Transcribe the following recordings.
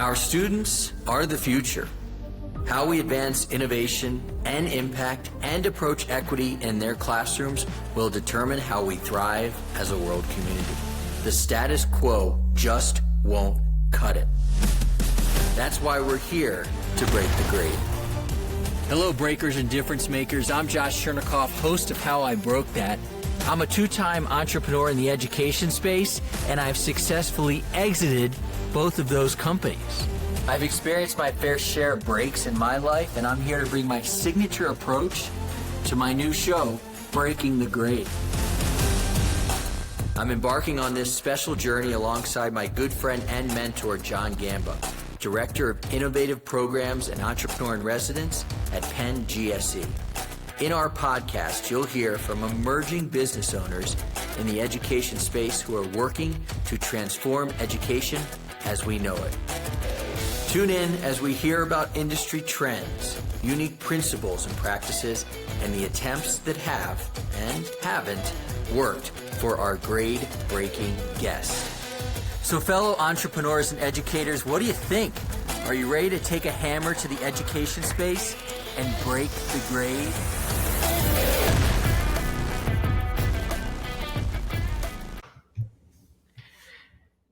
Our students are the future. How we advance innovation and impact and approach equity in their classrooms will determine how we thrive as a world community. The status quo just won't cut it. That's why we're here to break the grade. Hello, breakers and difference makers. I'm Josh Chernikoff, host of How I Broke That. I'm a two-time entrepreneur in the education space, and I've successfully exited both of those companies. I've experienced my fair share of breaks in my life, and I'm here to bring my signature approach to my new show, Breaking the Grade. I'm embarking on this special journey alongside my good friend and mentor, John Gamba, Director of Innovative Programs and Entrepreneur in Residence at Penn GSE. In our podcast, you'll hear from emerging business owners in the education space who are working to transform education as we know it. Tune in as we hear about industry trends, unique principles and practices, and the attempts that have and haven't worked for our grade-breaking guests. So fellow entrepreneurs and educators, what do you think? Are you ready to take a hammer to the education space and break the grade?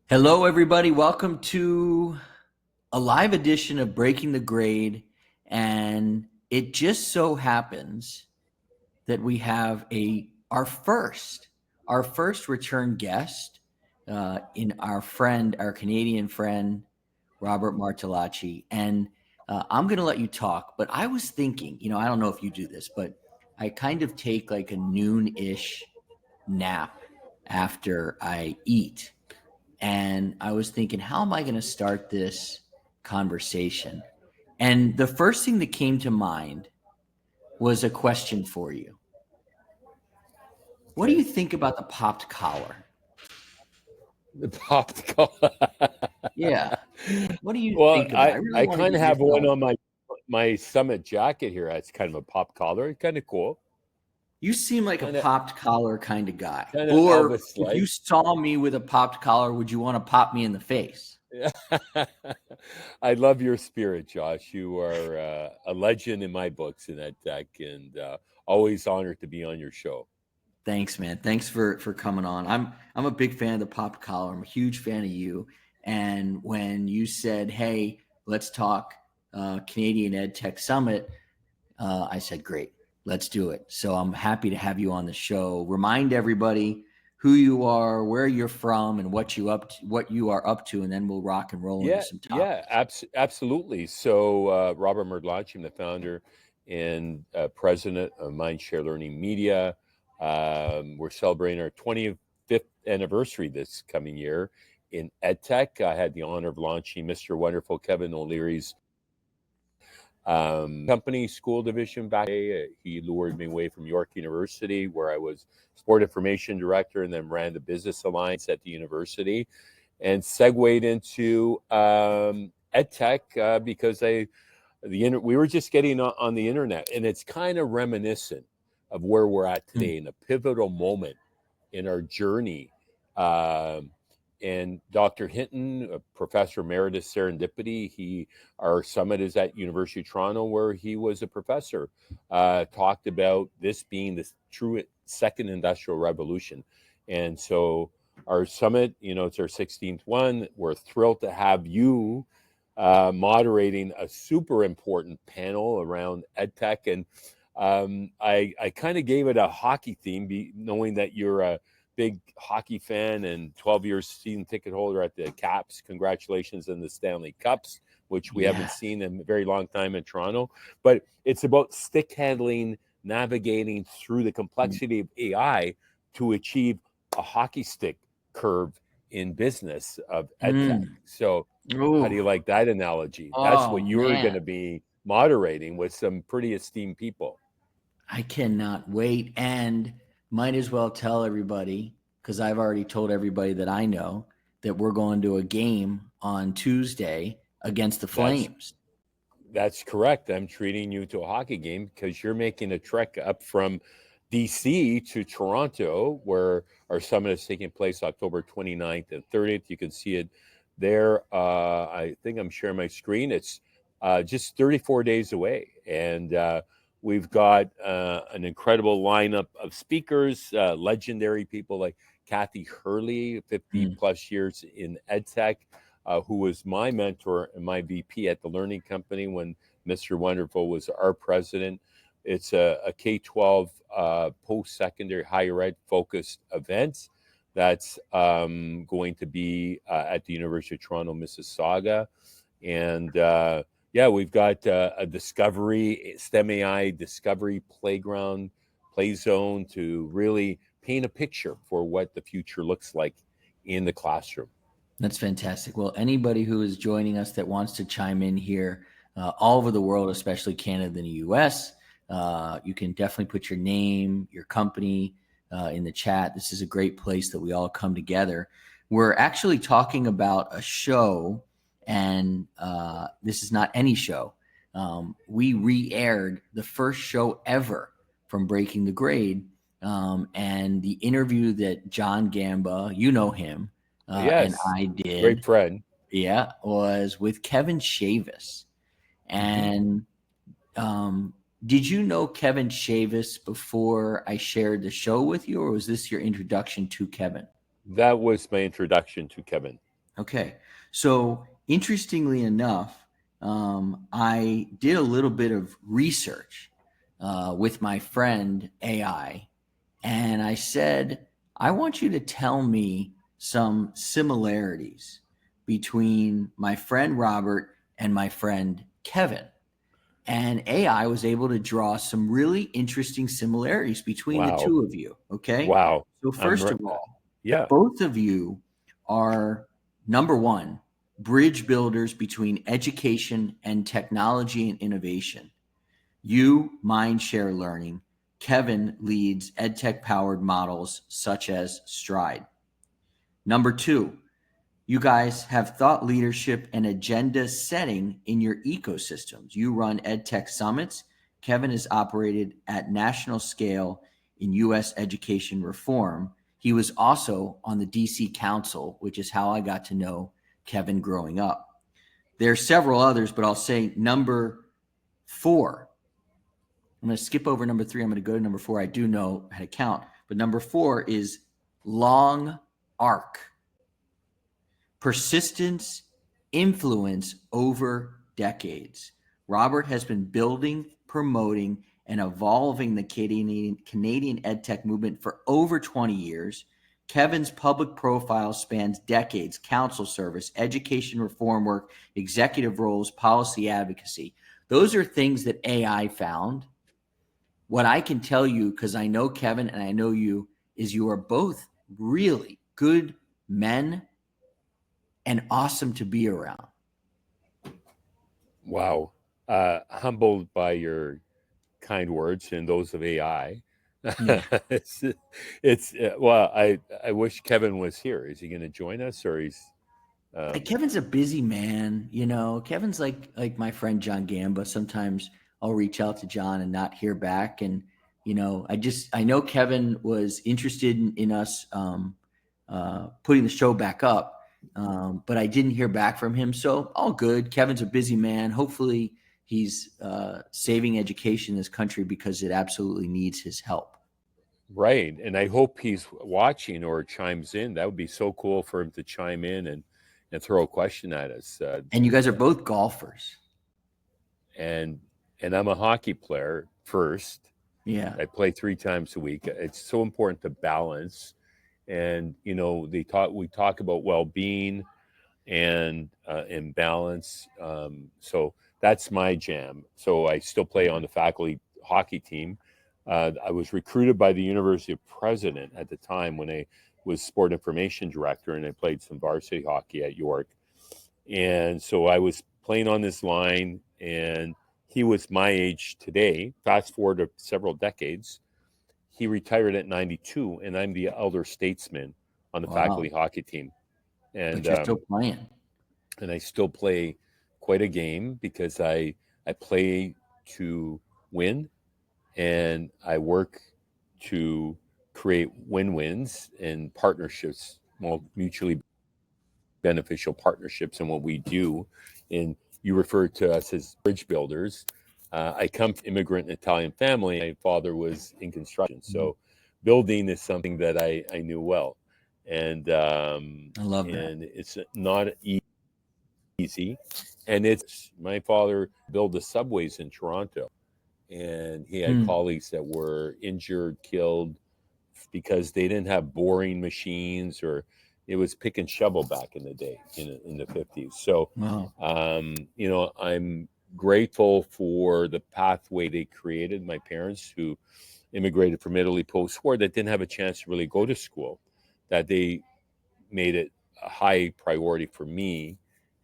Hello, everybody. Welcome to a live edition of Breaking the Grade. And it just so happens that we have our first return guest in our Canadian friend, Robert Martellacci. And I'm going to let you talk, but I was thinking, I don't know if you do this, but I kind of take like a noon-ish nap after I eat. And I was thinking, how am I going to start this conversation? And the first thing that came to mind was a question for you. What do you think about the popped collar? The popped collar. Yeah. What do you think of it? I kind of have one on my Summit jacket here. It's kind of a pop collar. It's kind of cool. You seem like a popped collar kind of guy. Or if you saw me with a popped collar, would you want to pop me in the face? I love your spirit, Josh. You are a legend in my books in EdTech, and always honored to be on your show. Thanks, man. Thanks for coming on. I'm a big fan of the popped collar. I'm a huge fan of you. And when you said, hey, let's talk Canadian EdTech Summit, I said, great. Let's do it. So I'm happy to have you on the show. Remind everybody who you are, where you're from, and what you are up to, and then we'll rock and roll into some topics. Yeah, absolutely. So Robert Martellacci, I'm the founder and president of Mindshare Learning Media. We're celebrating our 25th anniversary this coming year in EdTech. I had the honor of launching Mr. Wonderful Kevin O'Leary's company school division back. He lured me away from York University, where I was sport information director, and then ran the business alliance at the university, and segued into EdTech because we were just getting on the internet, and it's kind of reminiscent of where we're at today in a pivotal moment in our journey. And Dr. Hinton, a professor emeritus serendipity, our summit is at University of Toronto, where he was a professor, talked about this being the true second industrial revolution. And so our summit, it's our 16th one. We're thrilled to have you moderating a super important panel around EdTech. And I kind of gave it a hockey theme, knowing that you're a big hockey fan and 12 years season ticket holder at the Caps. Congratulations on the Stanley Cups, which we haven't seen in a very long time in Toronto. But it's about stick handling, navigating through the complexity of AI to achieve a hockey stick curve in business of EdTech. So how do you like that analogy? That's what you're going to be moderating with some pretty esteemed people. I cannot wait. And might as well tell everybody, because I've already told everybody that I know, that we're going to a game on Tuesday against the Flames. That's correct. I'm treating you to a hockey game because you're making a trek up from DC to Toronto, where our summit is taking place October 29th and 30th. You can see it there. I think I'm sharing my screen. It's just 34 days away. And we've got an incredible lineup of speakers, legendary people like Kathy Hurley, 50 plus years in EdTech, who was my mentor and my VP at the Learning Company when Mr. Wonderful was our president. It's a K-12 post-secondary higher ed focused event that's going to be at the University of Toronto, Mississauga. And we've got a discovery, STEM AI discovery playground, play zone to really paint a picture for what the future looks like in the classroom. That's fantastic. Well, anybody who is joining us that wants to chime in here, all over the world, especially Canada and the US, you can definitely put your name, your company in the chat. This is a great place that we all come together. We're actually talking about a show, and this is not any show. We re-aired the first show ever from Breaking the Grade, and the interview that John Gamba, you know him, Yes, and I did. great friend. Yeah, was with Kevin Shavis. And did you know Kevin Shavis before I shared the show with you, or was this your introduction to Kevin? That was my introduction to Kevin. Okay. So interestingly enough, I did a little bit of research with my friend AI, and I said, I want you to tell me some similarities between my friend Robert and my friend Kevin. And AI was able to draw some really interesting similarities between the two of you. Okay. Wow. So first of all, yeah, both of you are, number one, bridge builders between education and technology and innovation. You, Mindshare Learning. Kevin leads EdTech powered models such as Stride. Number two, you guys have thought leadership and agenda setting in your ecosystems. You run EdTech Summits. Kevin has operated at national scale in U.S. education reform. He was also on the DC Council, which is how I got to know Kevin growing up. There are several others, but I'll say number four. I'm going to skip over number three. I'm going to go to number four. I do know how to count, but number four is long arc. Persistence, influence over decades. Robert has been building, promoting, and evolving the Canadian EdTech movement for over 20 years. Kevin's public profile spans decades: council service, education reform work, executive roles, policy advocacy. Those are things that AI found. What I can tell you, because I know Kevin and I know you, is you are both really good men and awesome to be around. Wow. Humbled by your kind words and those of AI. Yeah. Well, I wish Kevin was here. Is he going to join us, or he's Kevin's a busy man, you know. Kevin's like my friend John Gamba. Sometimes I'll reach out to John and not hear back, and you know, I know Kevin was interested in us putting the show back up, but I didn't hear back from him. So all good. Kevin's a busy man. Hopefully he's saving education in this country because it absolutely needs his help. Right. And I hope he's watching or chimes in. That would be so cool for him to chime in and throw a question at us. And you guys are both golfers. And I'm a hockey player first. Yeah. I play 3 times a week. It's so important to balance. And, you know, we talk about well-being and balance. So that's my jam. So I still play on the faculty hockey team. I was recruited by the University of President at the time when I was sport information director, and I played some varsity hockey at York. And so I was playing on this line, and he was my age today. Fast forward to several decades, he retired at 92, and I'm the elder statesman on the faculty hockey team. And but you're still playing. And I still play quite a game because I play to win, and I work to create win-wins and partnerships mutually. beneficial partnerships in what we do. And you refer to us as bridge builders. I come from immigrant Italian family. My father was in construction, so building is something that I knew well. And I love that. and it's not easy. And it's my father built the subways in Toronto, and he had colleagues that were injured, killed because they didn't have boring machines, or it was pick and shovel back in the day in the 50s. So, Wow. I'm grateful for the pathway they created. My parents, who immigrated from Italy post-war, that didn't have a chance to really go to school, that they made it a high priority for me.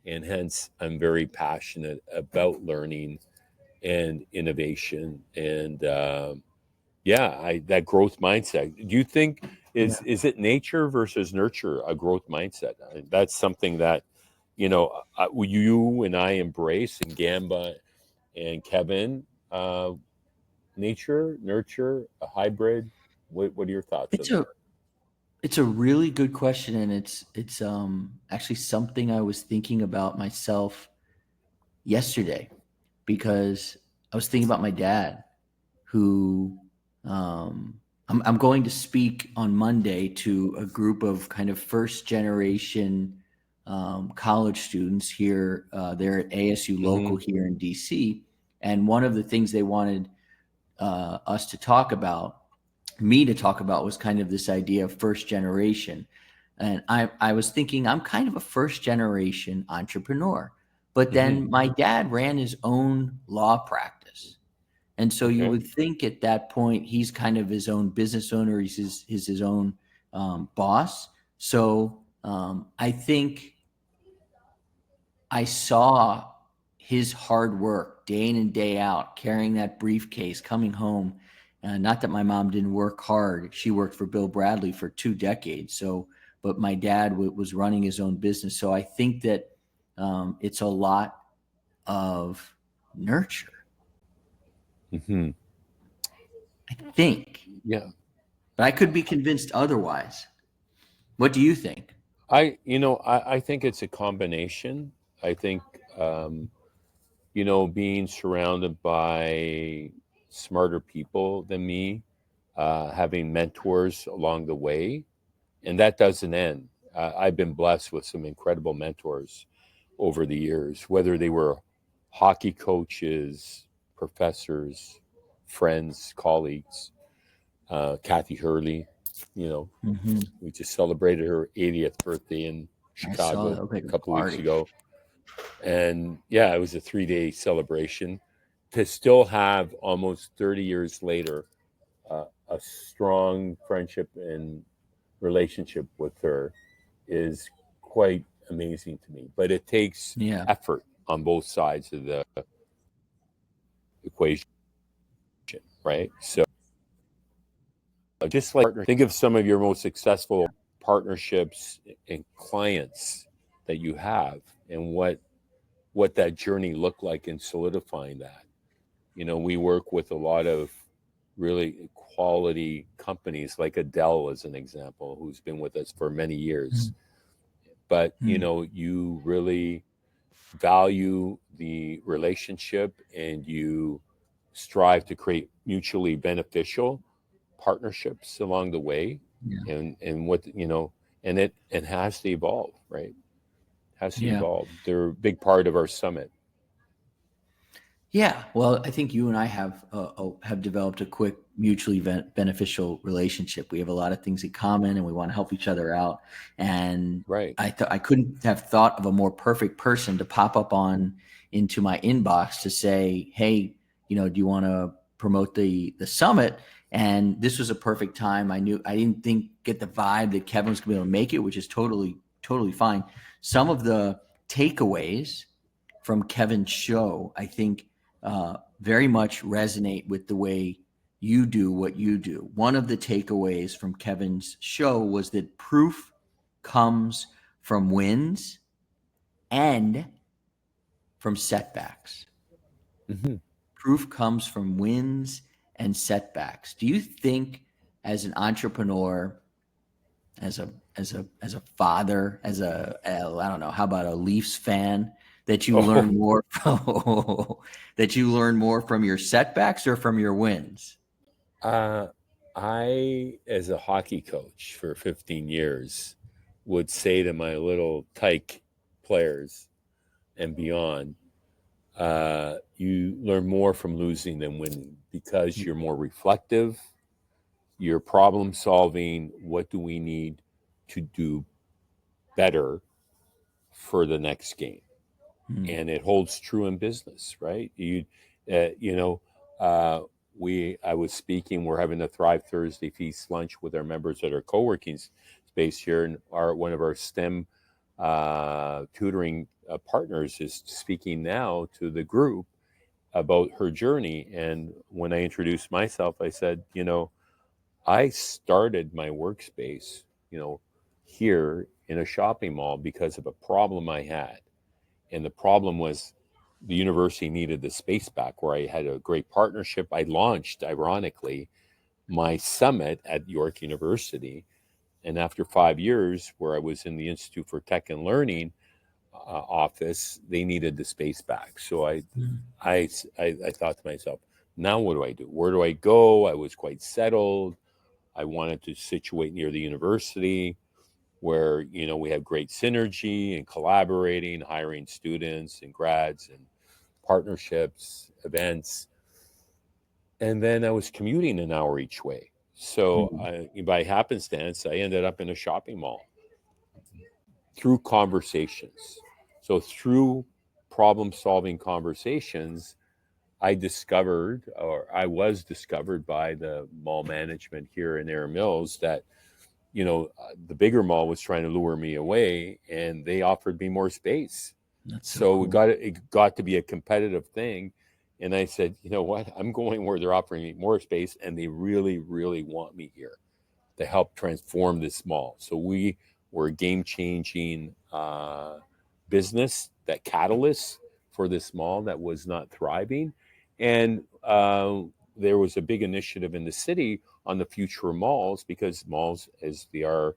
And hence, I'm very passionate about learning and innovation. And that growth mindset. Do you think is it nature versus nurture, a growth mindset? That's something that you and I embrace, and Gamba and Kevin. Nature, nurture, a hybrid. What are your thoughts on that? It's a really good question, and it's actually something I was thinking about myself yesterday, because I was thinking about my dad, who I'm going to speak on Monday to a group of kind of first generation college students here. They're at ASU local here in DC, and one of the things they wanted us to talk about, me to talk about, was kind of this idea of first generation. And I was thinking, I'm kind of a first generation entrepreneur, but then my dad ran his own law practice. And so you would think at that point, he's kind of his own business owner. He's his own boss. So I think I saw his hard work day in and day out, carrying that briefcase, coming home. Not that my mom didn't work hard. She worked for Bill Bradley for 2 decades. So, but my dad was running his own business. So I think that it's a lot of nurture. Mm-hmm. I think. Yeah. But I could be convinced otherwise. What do you think? I think it's a combination. I think, being surrounded by smarter people than me, having mentors along the way, and that doesn't end. I've been blessed with some incredible mentors over the years, whether they were hockey coaches, professors, friends, colleagues. Kathy Hurley, we just celebrated her 80th birthday in Chicago a couple of weeks ago. And it was a 3-day celebration. To still have almost 30 years later, a strong friendship and relationship with her is quite amazing to me. But it takes effort on both sides of the equation, right? So just like, think of some of your most successful partnerships and clients that you have, and what that journey looked like in solidifying that. We work with a lot of really quality companies, like Adele as an example, who's been with us for many years. But you really value the relationship, and you strive to create mutually beneficial partnerships along the way. And what and it has to evolve, right? Has to evolve. They're a big part of our summit. Yeah, well, I think you and I have developed a quick, mutually beneficial relationship. We have a lot of things in common, and we want to help each other out. And I couldn't have thought of a more perfect person to pop up into my inbox to say, hey, do you want to promote the summit? And this was a perfect time. I didn't get the vibe that Kevin was going to be able to make it, which is totally fine. Some of the takeaways from Kevin's show, I think, very much resonate with the way you do what you do. One of the takeaways from Kevin's show was that proof comes from wins and from setbacks. Proof comes from wins and setbacks. Do you think, as an entrepreneur, as a father, as I don't know, how about a Leafs fan, that you Oh, learn more from that you learn more from your setbacks or from your wins? I, as a hockey coach for 15 years, would say to my little tyke players and beyond, you learn more from losing than winning because you're more reflective, you're problem solving. What do we need to do better for the next game? Hmm. And it holds true in business, right? You know, uh, I was speaking. We're having a Thrive Thursday feast lunch with our members at our co-working space here, and one of our STEM tutoring partners is speaking now to the group about her journey. And when I introduced myself, I said, I started my workspace, here in a shopping mall because of a problem I had. And the problem was the university needed the space back where I had a great partnership. I launched, ironically, my summit at York University. And after 5 years, where I was in the Institute for Tech and Learning office, they needed the space back. So I thought to myself, now what do I do? Where do I go? I was quite settled. I wanted to situate near the university where we have great synergy and collaborating, hiring students and grads and partnerships, events. And then I was commuting an hour each way. So Hmm. by happenstance, I ended up in a shopping mall through conversations. So through problem solving conversations, I was discovered by the mall management here in Air Mills that the bigger mall was trying to lure me away, and they offered me more space. That's so So cool. it got to be a competitive thing. And I said, you know what? I'm going where they're offering me more space, and they really, really want me here to help transform this mall. So we were a game changing business, that catalyst for this mall that was not thriving. And there was a big initiative in the city on the future of malls, because malls, as they are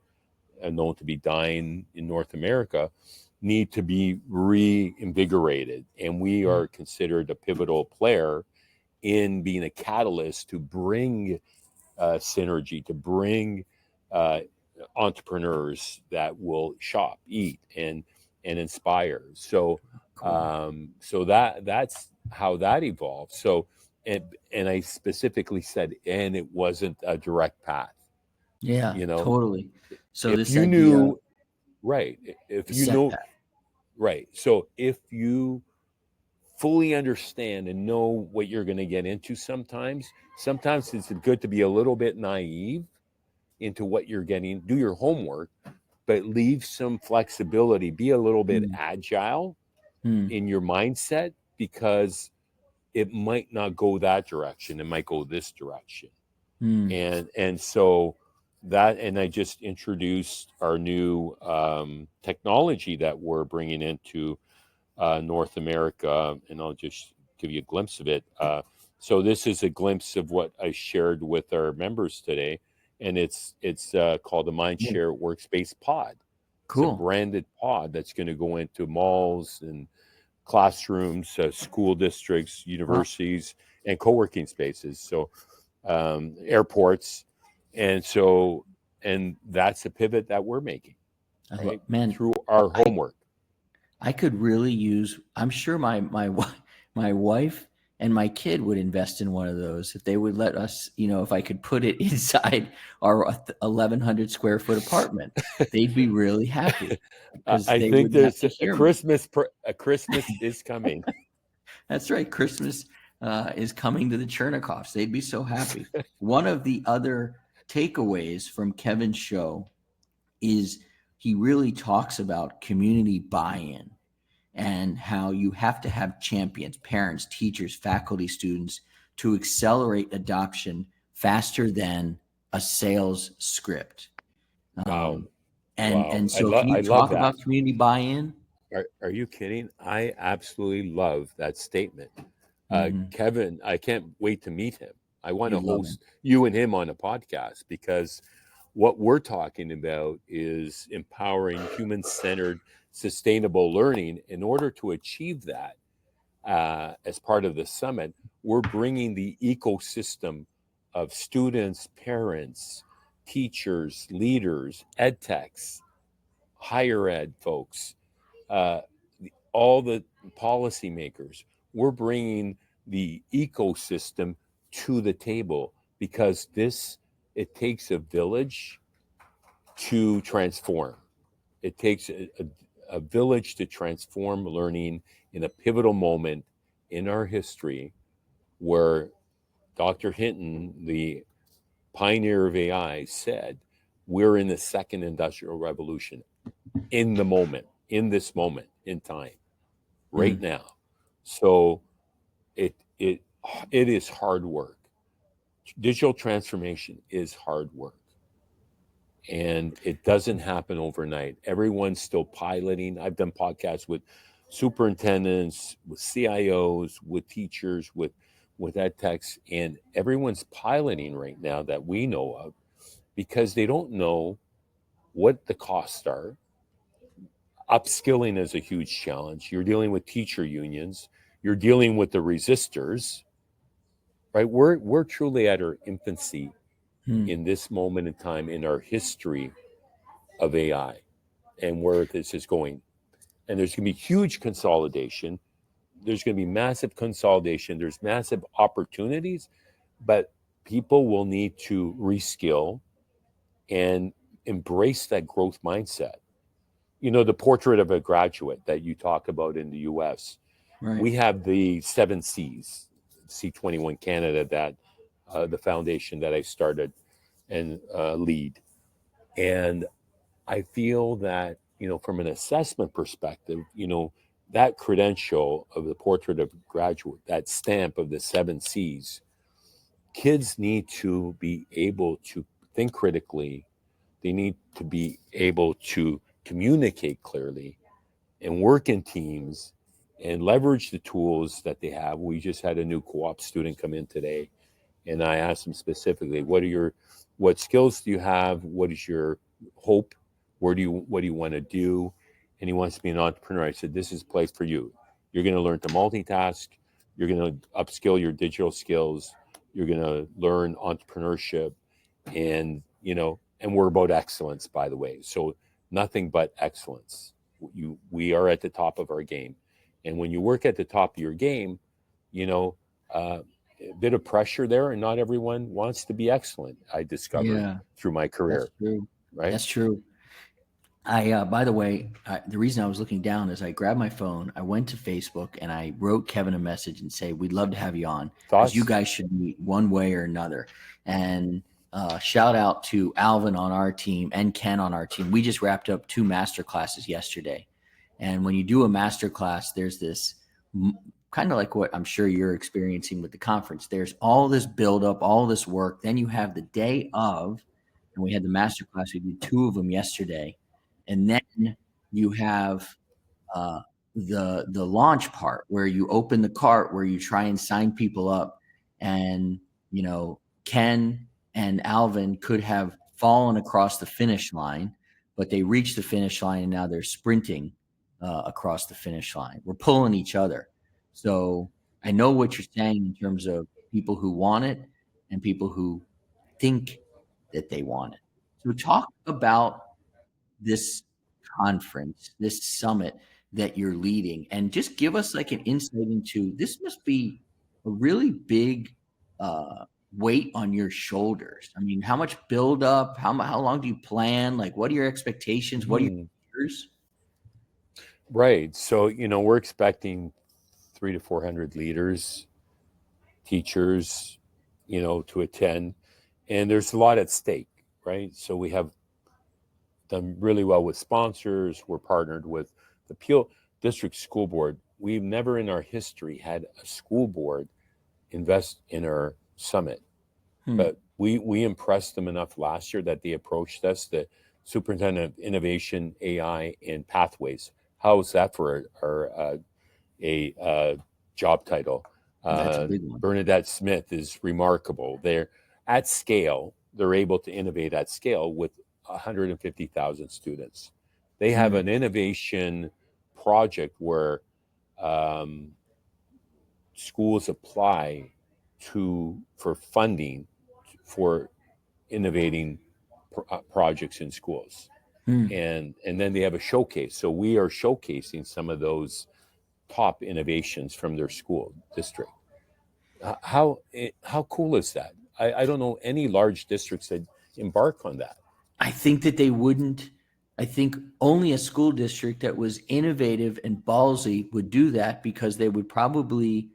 known to be dying in North America, need to be reinvigorated. And we are considered a pivotal player in being a catalyst to bring synergy, to bring uh, entrepreneurs that will shop, eat, and inspire. So Cool. so that's how that evolved. So and I specifically said, and it wasn't a direct path. Yeah, You know, totally. So if this you idea, knew, right, if the you know, setback. right. So if you fully understand and know what you're going to get into, sometimes it's good to be a little bit naive into what you're getting, do your homework, but leave some flexibility, be a little bit Hmm. agile Hmm. in your mindset, because it might not go that direction, it might go this direction. Hmm. And so and I just introduced our new technology that we're bringing into North America, and I'll just give you a glimpse of it. So this is a glimpse of what I shared with our members today, and it's called the Yeah. Mindshare Workspace Pod. It's a Cool. branded pod that's going to go into malls and classrooms, school districts, Wow. universities, and co-working spaces. So airports, and so and that's a pivot that we're making, I love, right, man. through our I homework. I could really use. I'm sure my wife and my kid would invest in one of those if they would let us. If I could put it inside our 1,100 square foot apartment, they'd be really happy because I they think wouldn't have there's to a hear me. Christmas is coming. That's right. Christmas is coming to the Chernikoffs. They'd be so happy. One of the other takeaways from Kevin's show is he really talks about community buy-in and how you have to have champions, parents, teachers, faculty, students to accelerate adoption faster than a sales script. Wow, Um, and wow! so, can I you love talk that. about community buy-in? Are you kidding? I absolutely love that statement, Hmm. Kevin. I can't wait to meet him. I want to You'd love him. host you and him on a podcast, because what we're talking about is empowering human-centered, sustainable learning. In order to achieve that, as part of the summit, we're bringing the ecosystem of students, parents, teachers, leaders, ed techs, higher ed folks, uh, all the policymakers. We're bringing the ecosystem to the table because it takes a village to transform. It takes a village to transform learning in a pivotal moment in our history where Dr. Hinton, the pioneer of AI, said, we're in the second industrial revolution in the moment, in this moment in time, right now. So it is hard work. Digital transformation is hard work. And it doesn't happen overnight. Everyone's still piloting. I've done podcasts with superintendents, with CIOs, with teachers, with ed techs, and everyone's piloting right now that we know of because they don't know what the costs are. Upskilling is a huge challenge. You're dealing with teacher unions. You're dealing with the resistors, right? We're truly at our infancy in this moment in time in our history of AI and where this is going. And there's going to be huge consolidation. There's going to be massive consolidation. There's massive opportunities, but people will need to reskill and embrace that growth mindset. You know, the portrait of a graduate that you talk about in the US, Right. we have the 7 C's, C21 Canada, that the foundation that I started and lead. And I feel that, you know, from an assessment perspective, you know, that credential of the portrait of graduate, that stamp of the 7 C's, kids need to be able to think critically. They need to be able to communicate clearly and work in teams and leverage the tools that they have. We just had a new co-op student come in today, and I asked him specifically, what skills do you have? What is your hope? What do you want to do? And he wants to be an entrepreneur. I said, this is a place for you. You're going to learn to multitask. You're going to upskill your digital skills. You're going to learn entrepreneurship, and and we're about excellence, by the way. So nothing but excellence. We are at the top of our game, and when you work at the top of your game, a bit of pressure there, and not everyone wants to be excellent. I discovered through my career. That's true. Right? That's true. By the way, the reason I was looking down is I grabbed my phone, I went to Facebook, and I wrote Kevin a message and say, we'd love to have you on. Because you guys should meet one way or another. And shout out to Alvin on our team and Ken on our team. We just wrapped up 2 master classes yesterday. And when you do a master class, there's this kind of like what I'm sure you're experiencing with the conference. There's all this buildup, all this work. Then you have the day of, and we had the master class. We did 2 of them yesterday. And then you have the launch part where you open the cart, where you try and sign people up. And, Ken and Alvin could have fallen across the finish line, but they reached the finish line and now they're sprinting across the finish line. We're pulling each other. So I know what you're saying in terms of people who want it and people who think that they want it. So talk about this conference, this summit that you're leading, and just give us like an insight into this. Must be a really big weight on your shoulders. I mean, how much build up? How long do you plan? Like, what are your expectations? What are your fears? Right. So, we're expecting 300 to 400 leaders, teachers, to attend, and there's a lot at stake, right? So we have done really well with sponsors. We're partnered with the Peel District School Board. We've never in our history had a school board invest in our summit, but we impressed them enough last year that they approached us, the Superintendent of Innovation, AI, and Pathways. How is that for a job title? That's a big one. Bernadette Smith is remarkable. They're at scale. they're able to innovate at scale with 150,000 students. They have an innovation project where schools apply for funding for innovating projects in schools. And then they have a showcase. So we are showcasing some of those top innovations from their school district. How cool is that? I don't know any large districts that embark on that. I think that they wouldn't. I think only a school district that was innovative and ballsy would do that, because they would probably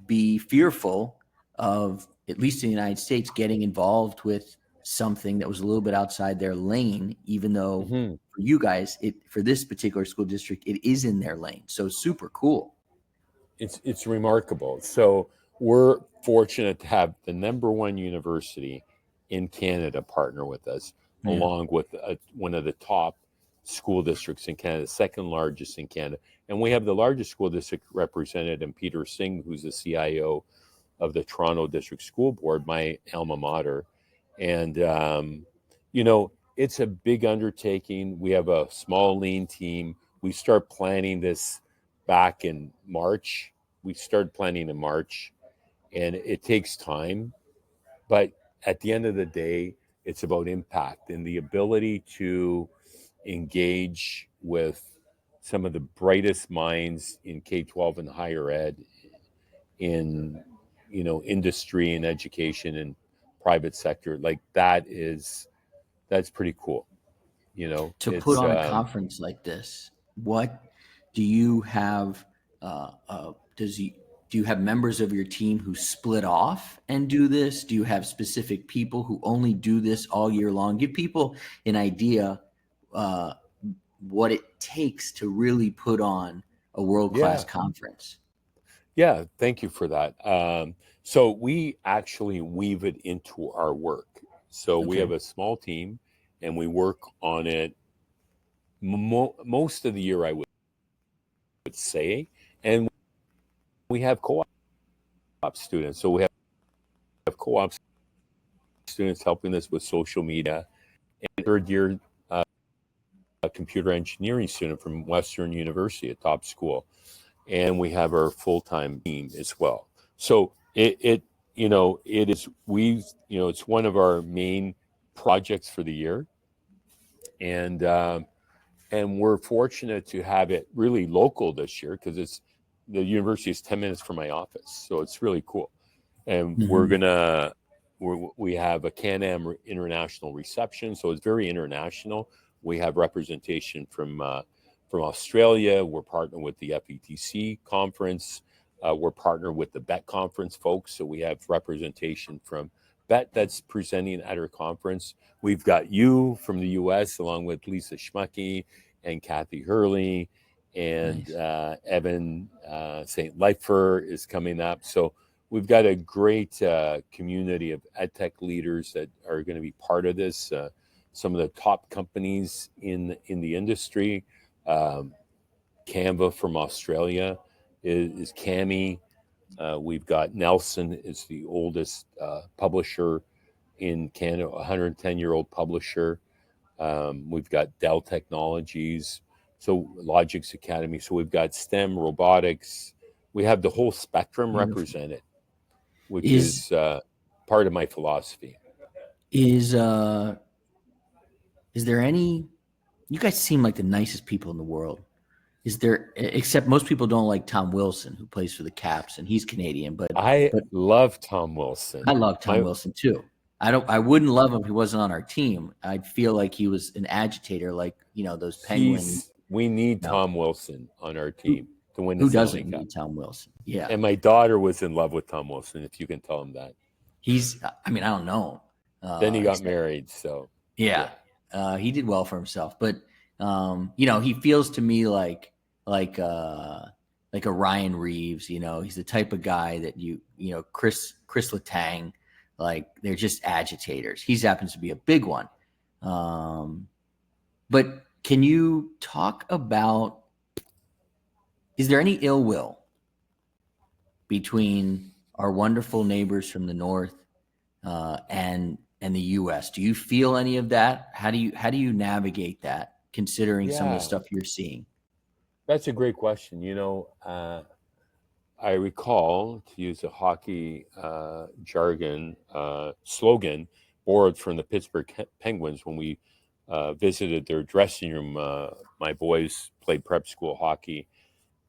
be fearful of, at least in the United States, getting involved with something that was a little bit outside their lane, even though for you guys, for this particular school district, it is in their lane. So super cool. It's remarkable. So we're fortunate to have the #1 university in Canada partner with us, along with one of the top school districts in Canada, second largest in Canada. And we have the largest school district represented in Peter Singh, who's the CIO of the Toronto District School Board, my alma mater. And, it's a big undertaking. We have a small, lean team. We start planning this back in March. We started planning in March, and it takes time. But at the end of the day, it's about impact and the ability to engage with some of the brightest minds in K-12 and higher ed, in industry and education and private sector. Like that's pretty cool. To put on a conference like this, what do you have? Do you have members of your team who split off and do this? Do you have specific people who only do this all year long? Give people an idea what it takes to really put on a world-class conference. Yeah, thank you for that. So we actually weave it into our work. So we have a small team, and we work on it most of the year, I would say. And we have co-op students. So we have co-op students helping us with social media. And third year, a computer engineering student from Western University, a top school. And we have our full-time team as well. So it's one of our main projects for the year. And we're fortunate to have it really local this year, because the university is 10 minutes from my office. So it's really cool. And we have a Can-Am international reception. So it's very international. We have representation from Australia. We're partnered with the FETC conference. We're partnered with the BET conference folks. So we have representation from BET that's presenting at our conference. We've got you from the US, along with Lisa Schmucky and Kathy Hurley, and Evan St. Leifer is coming up. So we've got a great community of EdTech leaders that are going to be part of this. Some of the top companies in the industry. Canva from Australia is Cami. We've got Nelson is the oldest publisher in Canada, 110-year-old publisher. We've got Dell Technologies, so Logix Academy. So we've got STEM, robotics. We have the whole spectrum represented, which is part of my philosophy. Is there any? You guys seem like the nicest people in the world. Is there, except most people don't like Tom Wilson, who plays for the Caps, and he's Canadian. But I love Tom Wilson. I love Tom Wilson too. I wouldn't love him if he wasn't on our team. I'd feel like he was an agitator, like those Penguins. We need Tom Wilson on our team to win the Who Stanley doesn't Cup. need Tom Wilson? Yeah. And my daughter was in love with Tom Wilson, if you can tell him that. I don't know. Then he got married, so yeah. He did well for himself, but he feels to me like a Ryan Reeves. He's the type of guy that Chris Letang, like they're just agitators. He happens to be a big one. But can you talk about, is there any ill will between our wonderful neighbors from the north and and the U.S.? Do you feel any of that? How do you navigate that, considering some of the stuff you're seeing? That's a great question. I recall, to use a hockey jargon slogan, borrowed from the Pittsburgh Penguins when we visited their dressing room. My boys played prep school hockey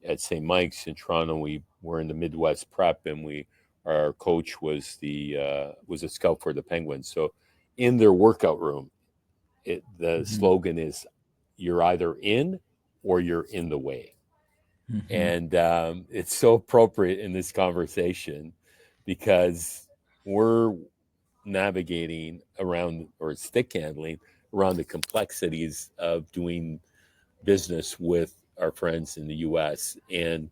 at St. Mike's in Toronto. We were in the Midwest prep, and our coach was a scout for the Penguins. So in their workout room, the slogan is, "You're either in or you're in the way." And it's so appropriate in this conversation because we're navigating around, or stick handling around, the complexities of doing business with our friends in the US. And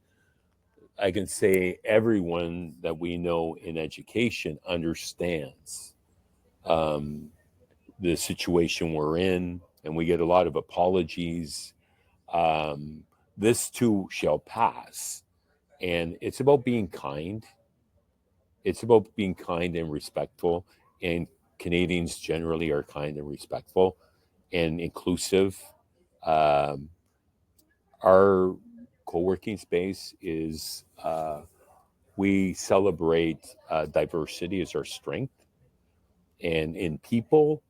I can say everyone that we know in education understands the situation we're in, and we get a lot of apologies. This too shall pass. And it's about being kind. It's about being kind and respectful. And Canadians generally are kind and respectful and inclusive. Our co-working space is, we celebrate diversity as our strength. And in people,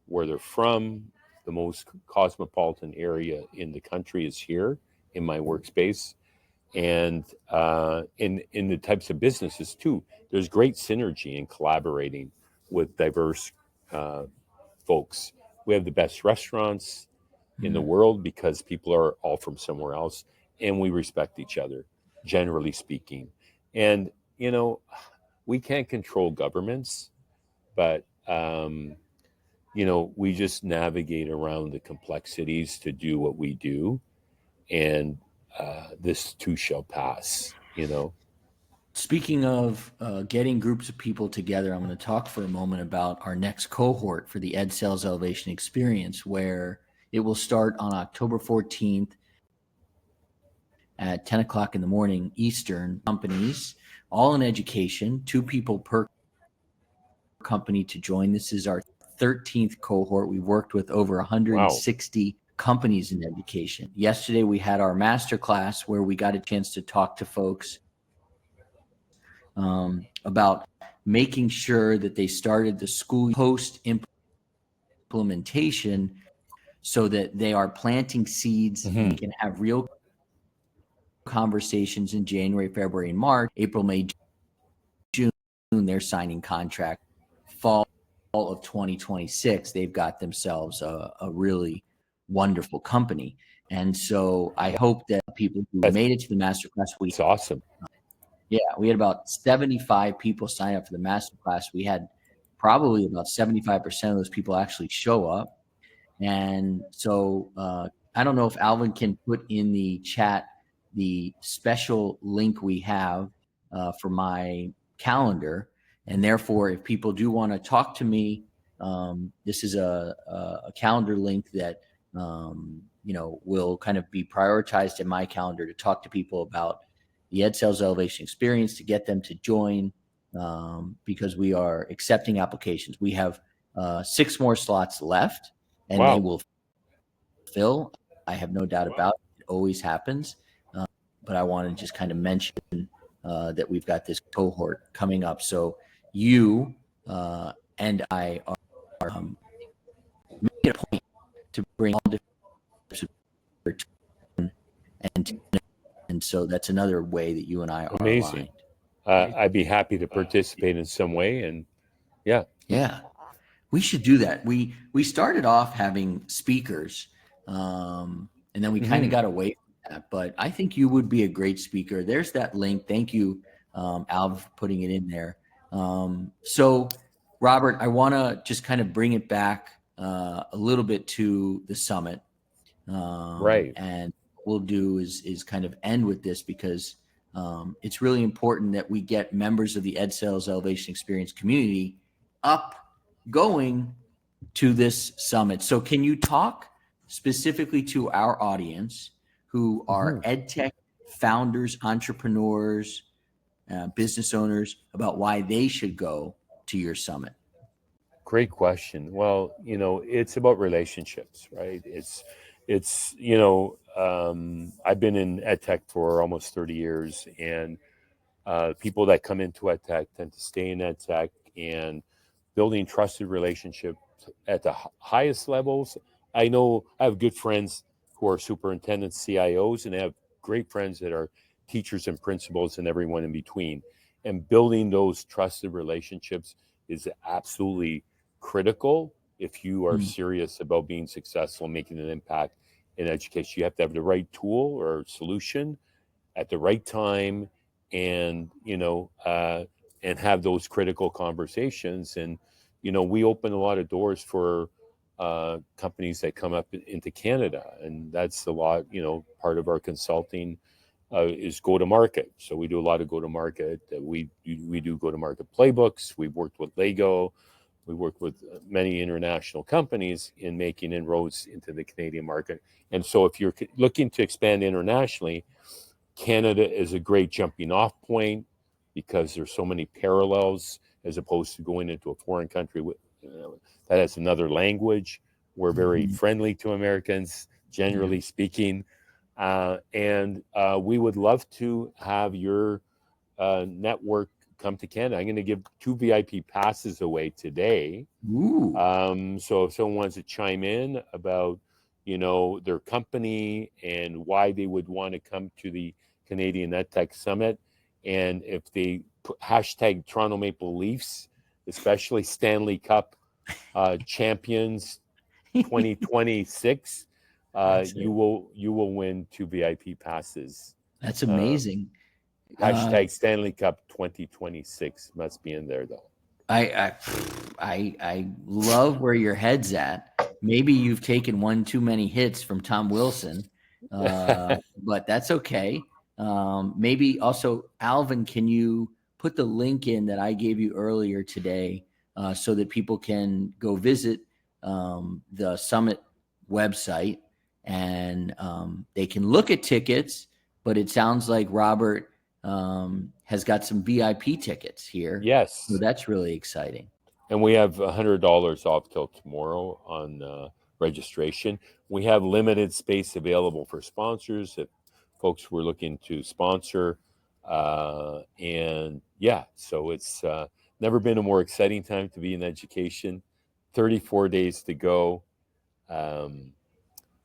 where they're from, the most cosmopolitan area in the country is here in my workspace. And in the types of businesses too, there's great synergy in collaborating with diverse folks. We have the best restaurants in the world because people are all from somewhere else, and we respect each other, generally speaking. And we can't control governments, but we just navigate around the complexities to do what we do, and this too shall pass. Speaking of getting groups of people together, I'm going to talk for a moment about our next cohort for the Ed Sales Elevation Experience, where it will start on October 14th at 10 o'clock in the morning Eastern. Companies, all in education, 2 people per company to join. This is our 13th cohort. We've worked with over 160 companies in education. Yesterday, we had our masterclass where we got a chance to talk to folks about making sure that they started the school post implementation so that they are planting seeds and can have real conversations in January, February, and March. April, May, June, they're signing contract. Fall of 2026, they've got themselves a really wonderful company. And so I hope that people who made it to the masterclass, it's awesome. Yeah, we had about 75 people sign up for the masterclass. We had probably about 75% of those people actually show up. And so I don't know if Alvin can put in the chat the special link we have for my calendar. And therefore, if people do want to talk to me, this is a calendar link that will kind of be prioritized in my calendar to talk to people about the Ed Sales Elevation Experience, to get them to join, because we are accepting applications. We have 6 more slots left, and they will fill. I have no doubt about it. It always happens. But I want to just kind of mention that we've got this cohort coming up. So you and I are making a point to bring all different and so that's another way that you and I are amazing. aligned. I'd be happy to participate in some way, and yeah, we should do that. We started off having speakers, and then we kind of got away from that. But I think you would be a great speaker. There's that link. Thank you, Al, for putting it in there. So, Robert, I want to just kind of bring it back a little bit to the summit, right? And we'll do is kind of end with this, because it's really important that we get members of the Ed Sales Elevation Experience community going to this summit. So can you talk specifically to our audience who are EdTech founders, entrepreneurs, business owners, about why they should go to your summit? Great question. Well, it's about relationships, right? I've been in EdTech for almost 30 years, and people that come into EdTech tend to stay in EdTech, and building trusted relationships at the highest levels. I know I have good friends who are superintendents, CIOs, and I have great friends that are teachers and principals and everyone in between. And building those trusted relationships is absolutely critical if you are serious about being successful, making an impact in education. You have to have the right tool or solution at the right time, and and have those critical conversations. And we open a lot of doors for companies that come up into Canada, and that's a lot. Part of our consulting is go to market. So we do a lot of go to market. We do go to market playbooks. We've worked with Lego. We work with many international companies in making inroads into the Canadian market. And so if you're looking to expand internationally, Canada is a great jumping off point because there's so many parallels as opposed to going into a foreign country that has another language. We're very friendly to Americans, generally speaking. And we would love to have your network come to Canada. I'm going to give 2 VIP passes away today. So if someone wants to chime in about, their company and why they would want to come to the Canadian EdTech Summit, and if they put hashtag Toronto Maple Leafs, especially Stanley Cup champions 2026, you will win 2 VIP passes. That's amazing. Hashtag Stanley Cup 2026 must be in there, though. I love where your head's at. Maybe you've taken one too many hits from Tom Wilson, but that's okay. Maybe also, Alvin, can you put the link in that I gave you earlier today so that people can go visit the summit website, and they can look at tickets, but it sounds like Robert has got some VIP tickets here. Yes. So that's really exciting. And we have $100 off till tomorrow on registration. We have limited space available for sponsors if folks were looking to sponsor. And yeah, so it's never been a more exciting time to be in education. 34 days to go. And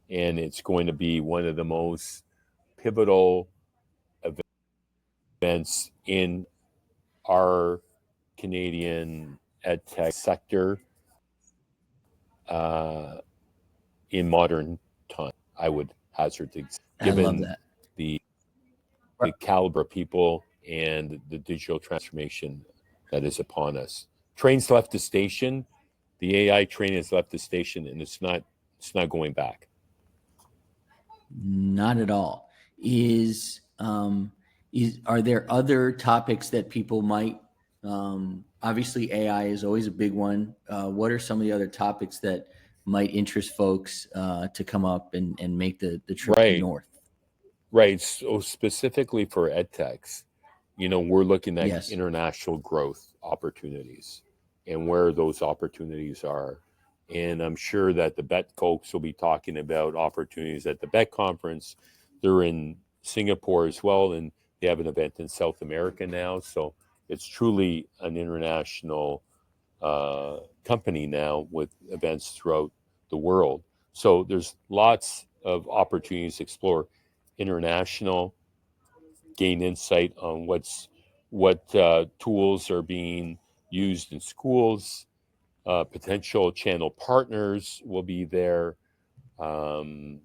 it's going to be one of the most pivotal events in our Canadian EdTech sector in modern time, I would hazard to, given the caliber of people and the digital transformation that is upon us. Train's left the station. The AI train has left the station, and it's not going back. Not at all. Are there other topics that people might, obviously AI is always a big one. What are some of the other topics that might interest folks to come up and make the trip north? Right. So specifically for EdTechs, we're looking at international growth opportunities and where those opportunities are. And I'm sure that the BET folks will be talking about opportunities at the BET conference. They're in Singapore as well, and they have an event in South America now. So it's truly an international company now with events throughout the world. So there's lots of opportunities to explore international, gain insight on what tools are being used in schools. Potential channel partners will be there, and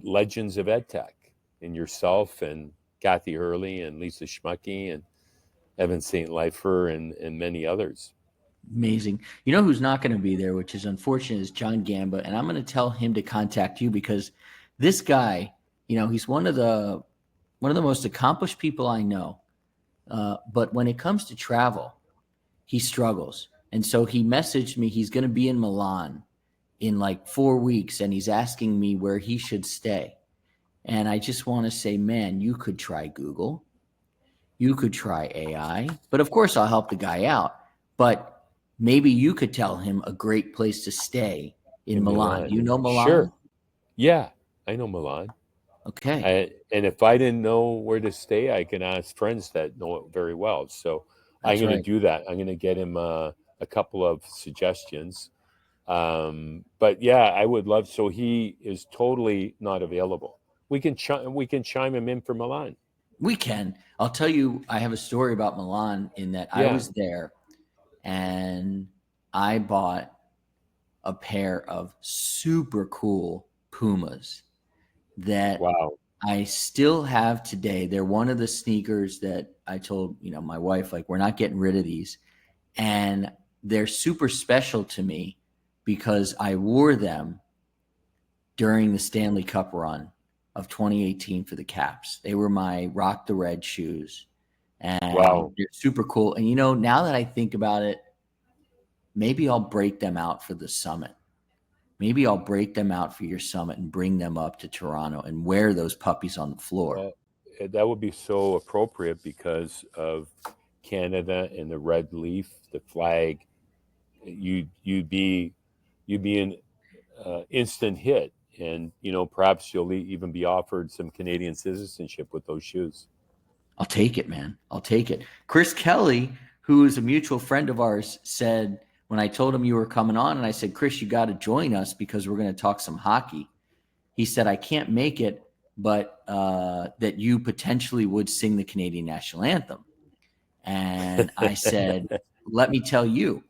legends of EdTech, and yourself and Kathy Hurley and Lisa Schmucky and Evan St. Leifer and many others. Amazing. You know who's not going to be there, which is unfortunate, is John Gamba, and I'm going to tell him to contact you because this guy, he's one of the most accomplished people I know, but when it comes to travel, he struggles. And so he messaged me. He's going to be in Milan in like 4 weeks, and he's asking me where he should stay. And I just want to say, man, you could try Google. You could try AI. But of course, I'll help the guy out. But maybe you could tell him a great place to stay in Milan. Do you know Milan? Sure. Yeah, I know Milan. Okay. And if I didn't know where to stay, I can ask friends that know it very well. So I'm That's going to right. do that. I'm going to get him a couple of suggestions. But yeah, I would love. So he is totally not available. We can chime him in for Milan. We can. I'll tell you, I have a story about Milan in that I Yeah. was there and I bought a pair of super cool Pumas that Wow. I still have today. They're one of the sneakers that I told, my wife, like, we're not getting rid of these. And they're super special to me because I wore them during the Stanley Cup run of 2018 for the Caps. They were my Rock the Red shoes. And Wow. they're super cool. And, now that I think about it, maybe I'll break them out for the summit. Maybe I'll break them out for your summit and bring them up to Toronto and wear those puppies on the floor. That would be so appropriate because of Canada and the red leaf, the flag. You'd be an instant hit, and perhaps you'll even be offered some Canadian citizenship with those shoes. I'll take it, man. I'll take it. Chris Kelly, who is a mutual friend of ours, said when I told him you were coming on, and I said, Chris, you got to join us because we're going to talk some hockey. He said, I can't make it, but that you potentially would sing the Canadian national anthem. And I said, let me tell you,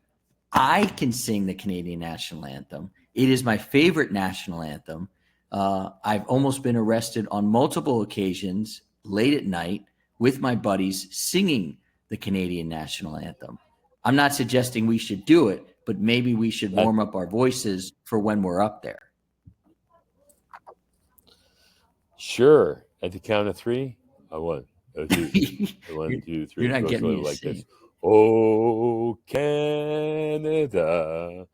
I can sing the Canadian national anthem. It is my favorite national anthem. I've almost been arrested on multiple occasions late at night with my buddies singing the Canadian national anthem. I'm not suggesting we should do it, but maybe we should warm up our voices for when we're up there. Sure. At the count of three, I won. 1, 2, 3. You're not getting me to like sing. this. Oh, Canada,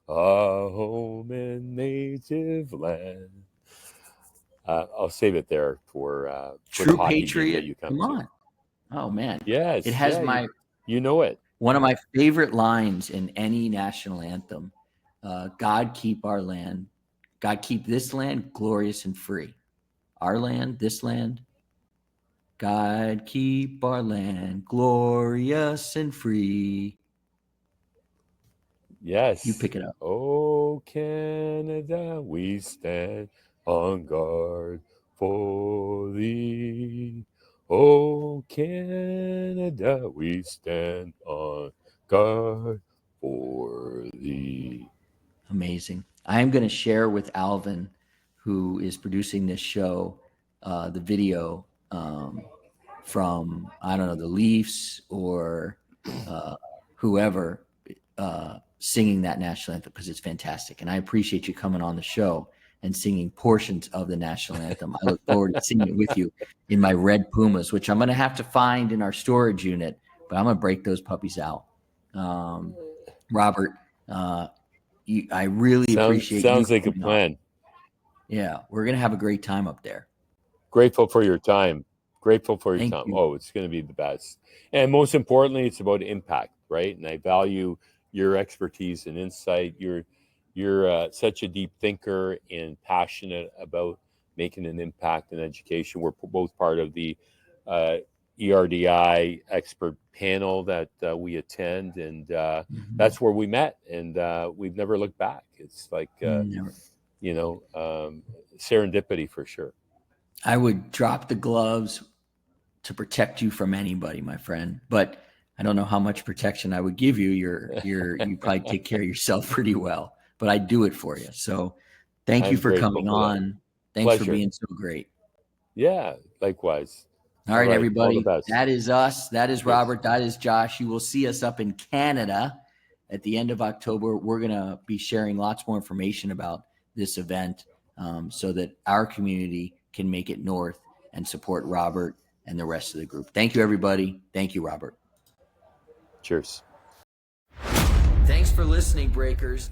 our home and native land. I'll save it there for True the hockey patriot. game that you come on. to. Oh man. Yes. It has you know it. One of my favorite lines in any national anthem. God keep our land. God keep this land glorious and free. Our land, this land. God keep our land glorious and free. Yes. You pick it up. Oh, Canada, we stand on guard for thee. Oh, Canada, we stand on guard for thee. Amazing. I am going to share with Alvin, who is producing this show, the video from, I don't know, the Leafs or whoever singing that national anthem because it's fantastic. And I appreciate you coming on the show and singing portions of the national anthem. I look forward to singing it with you in my red Pumas, which I'm going to have to find in our storage unit, but I'm going to break those puppies out. Robert, I really appreciate you. Sounds like a plan. On. Yeah, we're going to have a great time up there. Grateful for your time. Thank you. Oh, it's going to be the best. And most importantly, it's about impact, right? And I value your expertise and insight. You're such a deep thinker and passionate about making an impact in education. We're both part of the ERDI expert panel that we attend, and that's where we met, and we've never looked back. It's like serendipity for sure. I would drop the gloves to protect you from anybody, my friend, but I don't know how much protection I would give you. You probably take care of yourself pretty well, but I do it for you. So thank you for coming on. Thanks for being so great. Yeah, likewise. All right, everybody. That is us. That is Robert. That is Josh. You will see us up in Canada at the end of October. We're going to be sharing lots more information about this event so that our community can make it north and support Robert and the rest of the group. Thank you, everybody. Thank you, Robert. Cheers. Thanks for listening, Breakers.